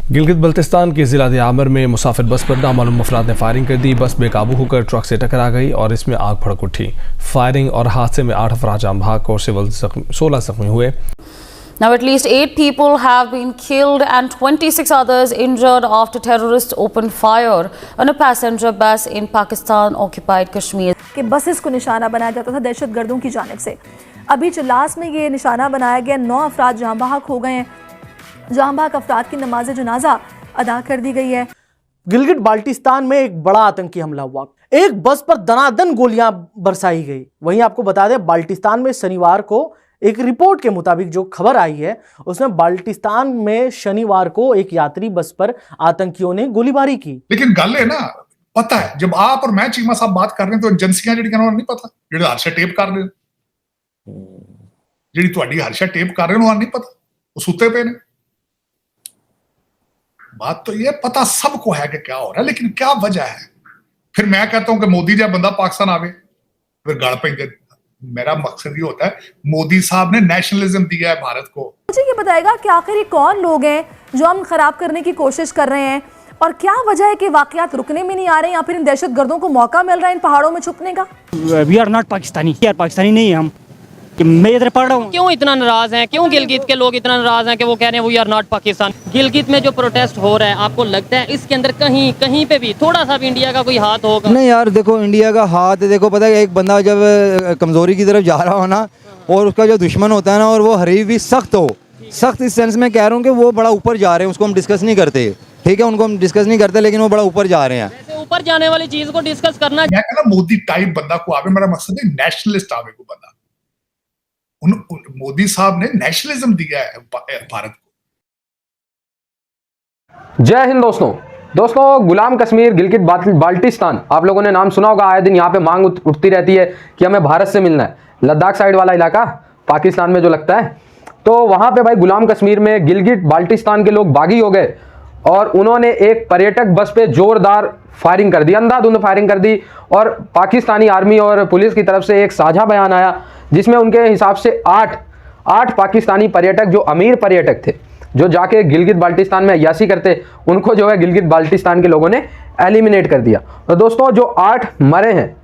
गिलगित बल्तिस्तान के ज़िला दियामर में मुसाफिर बस पर नामालूम अफराद ने फायरिंग कर दी। बस बेकाबू होकर ट्रक से टकरा गई और इसमें आग भड़क उठी। फायरिंग और हादसे में 8 अफराद जान भाग और 16 जख्मी हुए। Now at least 8 people have been killed and 26 others injured after terrorists opened fire on a passenger bus in Pakistan occupied Kashmir. कि बसेस को निशाना बनाया जाता था दहशतगर्दों की जानिब से। अभी चलास में ये निशाना बनाया गया, 9 अफराद जहां बहक हो गए हैं। जहां बहक अफराद की नमाज जनाजा अदा कर दी गई है। गिलगित बाल्टिस्तान में एक बड़ा आतंकी हमला हुआ। एक बस पर दनादन गोलियां बरसाई गई। वहीं आपको बता दें, बाल्टिस्तान में शनिवार को एक रिपोर्ट के मुताबिक जो खबर आई है उसमें बाल्टिस्तान में शनिवार को एक यात्री बस पर आतंकियों ने गोलीबारी की। लेकिन गल है ना, पता है जब आप और मैं चीमा साहब बात कर रहे हैं तो एजेंसियां जिहड़ियां नहीं पता, जिहड़े हर शे टेप कर रहे हैं, जिहड़ी तुहाडी हर शे टेप कर रहे हैं नहीं पता, वो सुते पे ने। बात तो ये पता सबको है कि क्या हो रहा है, लेकिन क्या वजह है। फिर मैं कहता हूं कि मोदी जब बंदा पाकिस्तान आवे फिर गल पेंगे। मेरा मकसद ये होता है, मोदी साहब ने नेशनलिज्म दिया है भारत को। मुझे ये बताएगा कि आखिर ये कौन लोग हैं जो हम खराब करने की कोशिश कर रहे हैं और क्या वजह है कि वाकयात रुकने में नहीं आ रहे हैं या फिर इन दहशतगर्दों को मौका मिल रहा है इन पहाड़ों में छुपने का। वी आर नॉट पाकिस्तानी, यार पाकिस्तानी नहीं है हम। कि मैं इधर पढ़ रहा हूँ। क्यों इतना नाराज हैं, क्यों गिलगित के लोग इतना नाराज हैं कि वो कह रहे हैं we are not Pakistan. Gilgit में जो प्रोटेस्ट हो रहा है, आपको लगता है इसके अंदर कहीं कहीं पे भी थोड़ा सा भी इंडिया का कोई हाथ होगा? नहीं यार, देखो इंडिया का हाथ, देखो पता है एक बंदा जब कमजोरी की तरफ जा रहा हो ना, और उसका जो दुश्मन होता है ना, और वो हरीफ भी सख्त हो, सख्त इस सेंस में कह रहा हूँ कि वो बड़ा ऊपर जा रहे हैं, उसको हम डिस्कस नहीं करते, ठीक है, उनको हम डिस्कस नहीं करते, लेकिन वो बड़ा ऊपर जा रहे हैं। ऊपर जाने वाली चीज को डिस्कस करना, मैं कहना मोदी टाइप बंदा को आवे, मेरा मकसद है नेशनलिस्ट आवे को बंदा। मोदी साहब ने नेशनलिज्म दिया है भारत को। जय हिंद दोस्तों, गुलाम कश्मीर गिलगित बाल्टिस्तान, आप लोगों ने नाम सुना होगा। आए दिन यहाँ पे मांग उठती रहती है कि हमें भारत से मिलना है। लद्दाख साइड वाला इलाका पाकिस्तान में जो लगता है, तो वहाँ पे भाई गुलाम कश्मीर में गिलगित बाल्टिस्तान के लोग बागी हो गए और उन्होंने एक पर्यटक बस पे जोरदार फायरिंग कर दी, अंधाधुंध फायरिंग कर दी। और पाकिस्तानी आर्मी और पुलिस की तरफ से एक साझा बयान आया जिसमें उनके हिसाब से 8 पाकिस्तानी पर्यटक जो अमीर पर्यटक थे, जो जाके गिलगित बाल्टिस्तान में अय्यासी करते, उनको जो है गिलगित बाल्टिस्तान के लोगों ने एलिमिनेट कर दिया। तो दोस्तों, जो 8 मरे हैं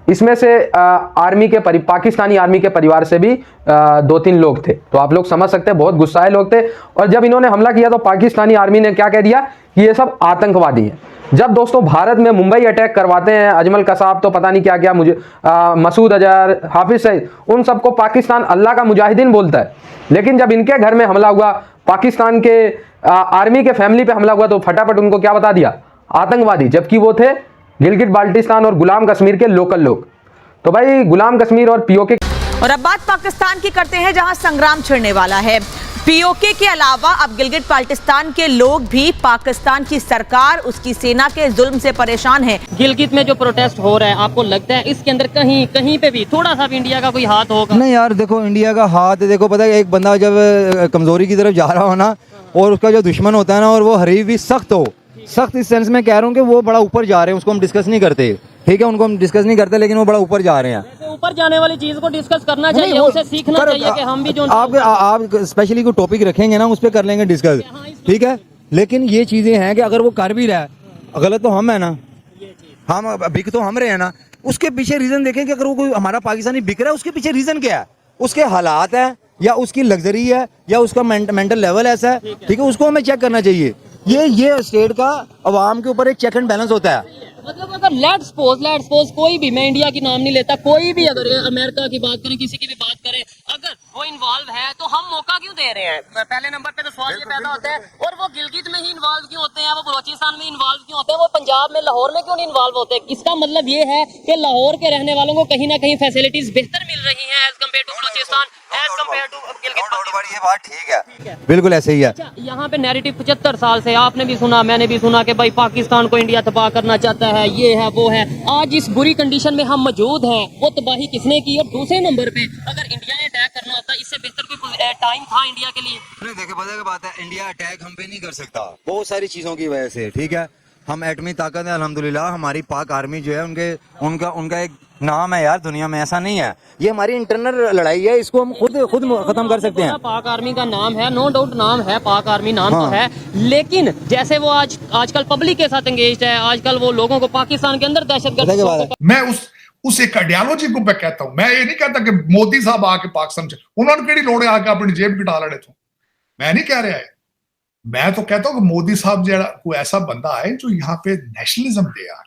इसमें से पाकिस्तानी आर्मी के परिवार से भी 2-3 लोग थे। तो आप लोग समझ सकते हैं, बहुत गुस्साए लोग थे। और जब इन्होंने हमला किया तो पाकिस्तानी आर्मी ने क्या कह दिया कि ये सब आतंकवादी हैं। जब दोस्तों भारत में मुंबई अटैक करवाते हैं, अजमल कसाब तो पता नहीं क्या क्या, मुझे मसूद अजहर, हाफिज सईद, उन सबको पाकिस्तान अल्लाह का मुजाहिदीन बोलता है। लेकिन जब इनके घर में हमला हुआ, पाकिस्तान के आर्मी के फैमिली पे हमला हुआ, तो फटाफट उनको क्या बता दिया, आतंकवादी, जबकि वो थे गिलगित बाल्टिस्तान और गुलाम कश्मीर के लोकल लोग। तो भाई गुलाम कश्मीर और पीओके। और अब बात पाकिस्तान की करते हैं, जहां संग्राम छिड़ने वाला है। पीओके के अलावा अब गिलगित बाल्टिस्तान के लोग भी पाकिस्तान की सरकार, उसकी सेना के जुल्म से परेशान हैं। गिलगित में जो प्रोटेस्ट हो रहा है, आपको लगता है इसके अंदर कहीं कहीं पे भी थोड़ा सा भी इंडिया का कोई हाथ होगा? नहीं यार, देखो इंडिया का हाथ, देखो पता है एक बंदा जब कमजोरी की तरफ जा रहा हो ना, और उसका जो दुश्मन होता है ना, और वो हरीफ भी सख्त हो, सख्त इस सेंस में कह रहा हूँ कि वो बड़ा ऊपर जा रहे हैं, उसको हम डिस्कस नहीं करते, ठीक है, उनको हम डिस्कस नहीं करते, लेकिन वो बड़ा ऊपर जा रहे हैं। ऊपर जाने वाली चीज को डिस्कस करना चाहिए, उसे सीखना चाहिए कि हम भी जो आप स्पेशली कोई टॉपिक रखेंगे ना, उस पर कर लेंगे डिस्कस, ठीक है। लेकिन ये चीजें हैं कि अगर वो कर भी रहा है, गलत तो हम है ना, हम बिक तो हम रहे हैं ना, उसके पीछे रीजन देखें कि अगर वो कोई हमारा पाकिस्तानी बिक रहा है, उसके पीछे रीजन क्या है, उसके हालात है या उसकी लग्जरी है या उसका मेंटल लेवल ऐसा है, ठीक है, उसको हमें चेक करना चाहिए। ये स्टेट का अवाम के ऊपर एक चेक एंड बैलेंस होता है। मतलब अगर लेट्स सपोज कोई भी, मैं इंडिया की नाम नहीं लेता, कोई भी अगर अमेरिका की बात करें, किसी की भी बात करें, अगर वो इन्वॉल्व है तो हम मौका क्यों दे रहे हैं? पहले नंबर पे तो सवाल ये पैदा होता है। और वो गिलगित में ही इन्वॉल्व क्यों होते हैं, वो बलोचिस्तान में इन्वॉल्व क्यों होते हैं, वो पंजाब में, लाहौर में क्यों नहीं इन्वॉल्व होते? इसका मतलब ये है कि लाहौर के रहने वालों को कहीं ना कहीं फैसिलिटीज बेहतर मिल रही है as compared to Balochistan, as compared to Gilgit. ये बात ठीक है, बिल्कुल ऐसे ही है। अच्छा, यहाँ पे नैरेटिव 75 साल से आपने भी सुना, मैंने भी सुना कि भाई पाकिस्तान को इंडिया तबाह करना चाहता है, ये है वो है। आज इस बुरी कंडीशन में हम मौजूद हैं, वो तबाही किसने की? और दूसरे नंबर पे अगर इंडिया ने अटैक करना होता, इससे बेहतर कोई टाइम था इंडिया के लिए? नहीं, देखिए पता क्या बात है, इंडिया अटैक हम पे नहीं कर सकता बहुत सारी चीजों की वजह से, ठीक है। हम एटमी ताकत है अल्हम्दुलिल्लाह, हमारी पाक आर्मी जो है उनका एक नाम है यार दुनिया में, ऐसा नहीं है। ये हमारी इंटरनल लड़ाई है, इसको हम खुद खत्म कर सकते हैं। पाक आर्मी का नाम है, नो डाउट नाम है, पाक आर्मी नाम तो है, लेकिन जैसे वो आजकल पब्लिक के साथ एंगेज है, आजकल वो लोगों को पाकिस्तान के अंदर दहशतगर्द, मैं उस एक आइडियोलॉजी को मैं कहता हूं। मैं ये नहीं कहता कि मोदी साहब आके पाकिस्तान उन्होंने केड़ी लोड़े आके अपनी जेब की डाल रहे थे, मैं नहीं कह रहा है। मैं तो कहता हूं कि मोदी साहब जो कोई ऐसा बंदा है जो यहाँ पे नेशनलिज्म दे यार।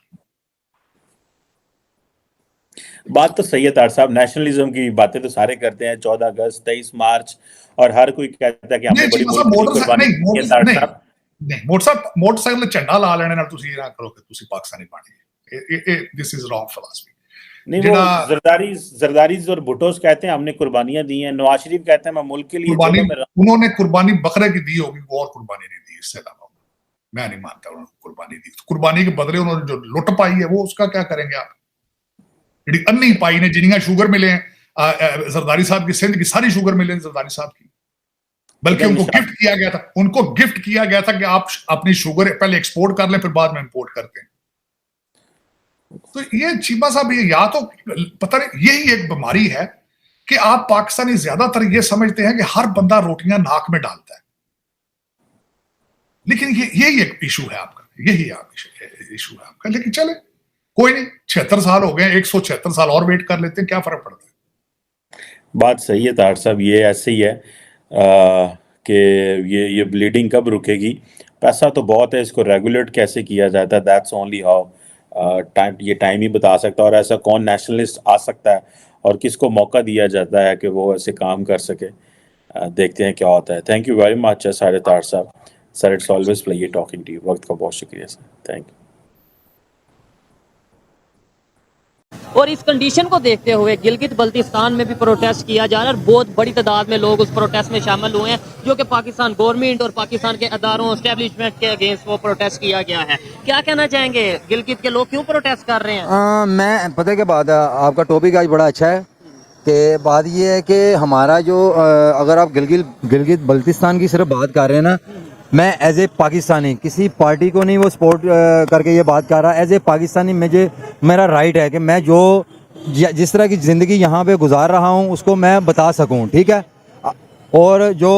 बात तो सही है तार साहब, नेशनलिज्म की बातें तो सारे करते हैं, 14 अगस्त 23 मार्च, और हर कोई कहता है कि हमने बड़ी मोटरसाइकिल झंडा ला लेने नाल तुसी ना करो कि तुसी पाकिस्तानी बने, दिस इज रॉन्ग फिलॉसफी। नहीं, वो जरदारीज और भुट्टोस कहते हैं हमने कुर्बानियां दी हैं, नवाज शरीफ कहते हैं मैं मुल्क के लिए उन्होंने कुर्बानी बकरे की दी होगी, वो और कुर्बानी नहीं दी। इससे अलावा मैं नहीं मानता उन्होंने कुर्बानी दी। कुर्बानी के बदले उन्होंने जो लुट पाई है वो उसका क्या करेंगे आप? जी अन्नी पाई ने जिन्नियां शुगर मिले हैं जरदारी साहब की, सिंध की सारी शुगर मिले जरदारी साहब की, बल्कि उनको गिफ्ट किया गया था, उनको गिफ्ट किया गया था कि आप अपनी शुगर पहले एक्सपोर्ट कर लें फिर बाद में इंपोर्ट करते हैं। तो ये चीमा साहब, ये या तो पता नहीं, यही एक बीमारी है कि आप पाकिस्तानी ज्यादातर ये समझते हैं कि हर बंदा रोटियां नाक में डालता है, लेकिन यही एक इशू है आपका, यही इशू है आपका। लेकिन चले कोई नहीं, 76 साल हो गए, 176 साल और वेट कर लेते हैं, क्या फर्क पड़ता है। बात सही है तार साहब, ये ऐसे ही है कि ये ब्लीडिंग कब रुकेगी। पैसा तो बहुत है, इसको रेगुलेट कैसे किया जाता है, दैट्स ओनली हाउ टाइम ही बता सकता है। और ऐसा कौन नेशनलिस्ट आ सकता है और किसको मौका दिया जाता है कि वो ऐसे काम कर सके, देखते हैं क्या होता है। थैंक यू वेरी मच सारे तार साहब sir, it's always pleasure talking to you. वक्त का बहुत शुक्रिया सर, थैंक यू। और इस कंडीशन को देखते हुए गिलगित बल्तिस्तान में भी प्रोटेस्ट किया जा रहा है और बहुत बड़ी तादाद में लोग उस प्रोटेस्ट में शामिल हुए हैं, जो कि पाकिस्तान गवर्नमेंट और पाकिस्तान के अदारों एस्टेब्लिशमेंट के अगेंस्ट वो प्रोटेस्ट किया गया है। क्या कहना चाहेंगे, गिलगित के लोग क्यों प्रोटेस्ट कर रहे हैं? मैं पता के बाद आपका टॉपिक आज बड़ा अच्छा है कि बात ये है कि हमारा जो अगर आप गिलगित बल्तिस्तान की सिर्फ बात कर रहे हैं ना, मैं एज ए पाकिस्तानी किसी पार्टी को नहीं वो सपोर्ट करके ये बात कर रहा। एज ए पाकिस्तानी मेरा राइट है कि मैं जो जिस तरह की ज़िंदगी यहाँ पे गुजार रहा हूँ उसको मैं बता सकूँ, ठीक है। और जो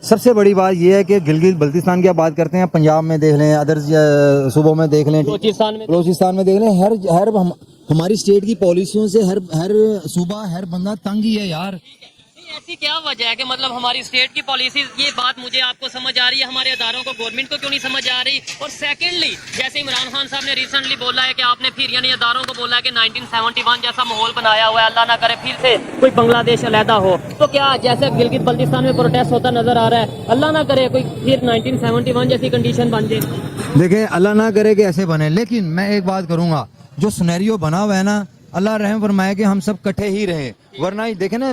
सबसे बड़ी बात ये है कि गिलगित बल्तिस्तान की आप बात करते हैं, पंजाब में देख लें, अदर सूबों में देख लें, बलूचिस्तान में देख लें, हर हमारी स्टेट की पॉलिसियों से हर सूबा हर बंदा तंग ही है यार। ऐसी क्या वजह है कि मतलब हमारी स्टेट की पॉलिसी, ये बात मुझे आपको समझ आ रही है, हमारे अदारों को गवर्नमेंट को क्यों नहीं समझ आ रही? और सेकेंडली, जैसे इमरान खान साहब ने रिसेंटली बोला है कि आपने फिर यानी अदारों को बोला है कि 1971 जैसा माहौल बनाया हुआ है, अल्लाह ना करे फिर से कोई बांग्लादेश अलहदा हो, तो क्या जैसे गिलगित बल्तिस्तान में प्रोटेस्ट होता नजर आ रहा है, अल्लाह ना करे कोई फिर 1971 जैसी कंडीशन बन जाए? देखिए अल्लाह ना करे कि ऐसे बने, लेकिन मैं एक बात करूँगा, जो सिनेरियो बना हुआ है ना, अल्लाह रहम फरमाए कि हम सब इकट्ठे ही रहे, वरना देखें ना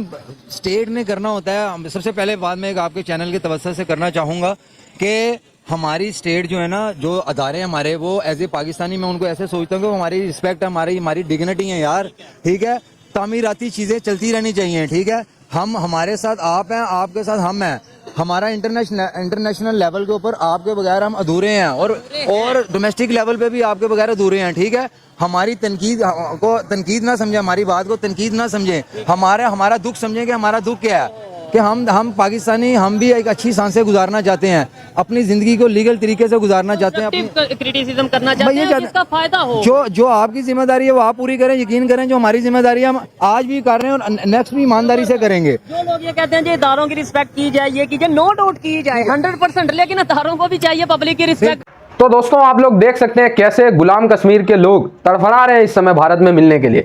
स्टेट ने करना होता है। सबसे पहले बाद में एक आपके चैनल के तवज्जो से करना चाहूँगा कि हमारी स्टेट जो है ना, जो अदारे हमारे, वो एज ए पाकिस्तानी मैं उनको ऐसे सोचता हूँ कि हमारी रिस्पेक्ट, हमारी डिग्निटी है यार, ठीक है। तामीराती चीज़ें चलती रहनी चाहिए, ठीक है। हमारे साथ आप हैं, आपके साथ हम हैं, हमारा इंटरनेशनल लेवल के ऊपर आपके बगैर हम अधूरे हैं, और डोमेस्टिक लेवल पे भी आपके बगैर अधूरे हैं, ठीक है। हमारी तनकीद ना समझे, हमारी बात को तनकीद ना समझे, हमारा दुख समझें कि हमारा दुख क्या है, कि हम पाकिस्तानी, हम भी एक अच्छी सांसें गुजारना चाहते हैं, अपनी जिंदगी को लीगल तरीके से गुजारना चाहते हैं, क्रिटिसिज्म करना चाहते हैं, जिसका फायदा हो। जो आपकी जिम्मेदारी है वो आप पूरी करें, यकीन करें जो हमारी जिम्मेदारी है हम आज भी कर रहे हैं और नेक्स्ट भी ईमानदारी से करेंगे। जो लोग ये कहते हैं कि इदारों की रिस्पेक्ट की जाए, ये कीजिए, नो डाउट की जाए 100%, लेकिन इदारों को भी चाहिए पब्लिक की रिस्पेक्ट। तो दोस्तों आप लोग देख सकते हैं कैसे गुलाम कश्मीर के लोग तड़फड़ा रहे हैं इस समय भारत में मिलने के लिए।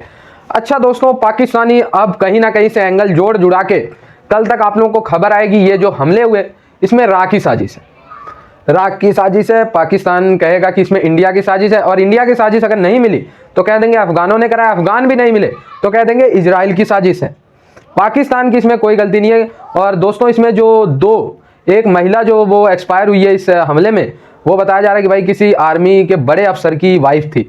अच्छा दोस्तों, पाकिस्तानी अब कहीं ना कहीं से एंगल जुड़ा के कल तक आप लोगों को खबर आएगी, ये जो हमले हुए इसमें राख की साजिश है, राख की साजिश है। पाकिस्तान कहेगा कि इसमें इंडिया की साजिश है, और इंडिया की साजिश अगर नहीं मिली तो कह देंगे अफगानों ने कराया, अफगान भी नहीं मिले तो कह देंगे इजराइल की साजिश है। पाकिस्तान की इसमें कोई गलती नहीं है। और दोस्तों इसमें जो एक महिला जो वो एक्सपायर हुई है इस हमले में, वो बताया जा रहा है कि भाई किसी आर्मी के बड़े अफसर की वाइफ थी।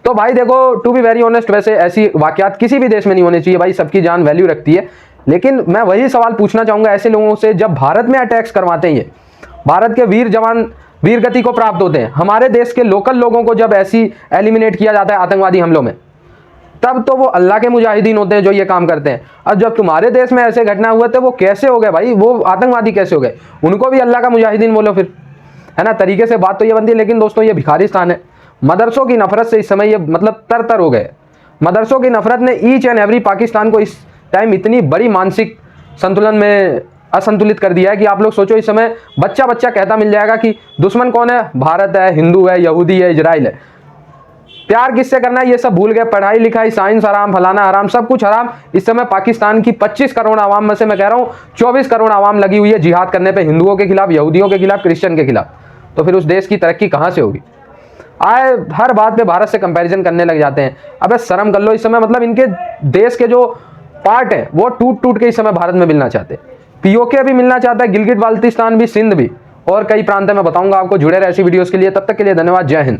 तो भाई देखो, टू बी वेरी ऑनेस्ट, वैसे ऐसी वाकयात किसी भी देश में नहीं होने चाहिए भाई, सबकी जान वैल्यू रखती है। लेकिन मैं वही सवाल पूछना चाहूंगा ऐसे लोगों से, जब भारत में अटैक्स करवाते हैं, भारत के वीर जवान वीर गति को प्राप्त होते हैं, हमारे देश के लोकल लोगों को जब ऐसी एलिमिनेट किया जाता है आतंकवादी हमलों में, तब तो वो अल्लाह के मुजाहिदीन होते हैं जो ये काम करते हैं। अब जब तुम्हारे देश में ऐसे घटना हुए थे वो कैसे हो गए भाई, वो आतंकवादी कैसे हो गए? उनको भी अल्लाह का मुजाहिदीन बोलो फिर, है ना। तरीके से बात तो ये बनती है। लेकिन दोस्तों ये भिखारिस्तान है। मदरसों की नफरत से इस समय ये मतलब तर हो गए। मदरसों की नफरत ने ईच एंड एवरी पाकिस्तान को इस टाइम इतनी बड़ी मानसिक संतुलन में असंतुलित कर दिया है कि आप लोग सोचो इस समय बच्चा बच्चा कहता मिल जाएगा कि दुश्मन कौन है, भारत है, हिंदू है, यहूदी है, इजराइल है। प्यार किससे करना है ये सब भूल गए। पढ़ाई लिखाई, साइंस हराम, फलाना हराम, सब कुछ हराम। इस समय पाकिस्तान की 25 करोड़ आवाम में से मैं कह रहा हूँ 24 करोड़ आवाम लगी हुई है जिहाद करने पे, हिंदुओं के खिलाफ, यहूदियों के खिलाफ, क्रिश्चियन के खिलाफ। तो फिर उस देश की तरक्की कहाँ से होगी? आए हर बात पे भारत से कंपैरिजन करने लग जाते हैं। अबे शर्म कर लो। इस समय मतलब इनके देश के जो पार्ट हैं वो टूट के इस समय भारत में मिलना चाहते हैं। पीओके भी मिलना चाहता है, गिलगिट बाल्टिस्तान भी, सिंध भी, और कई प्रांत में बताऊंगा आपको। जुड़े रहे ऐसी वीडियोस के लिए। तब तक के लिए धन्यवाद। जय हिंद।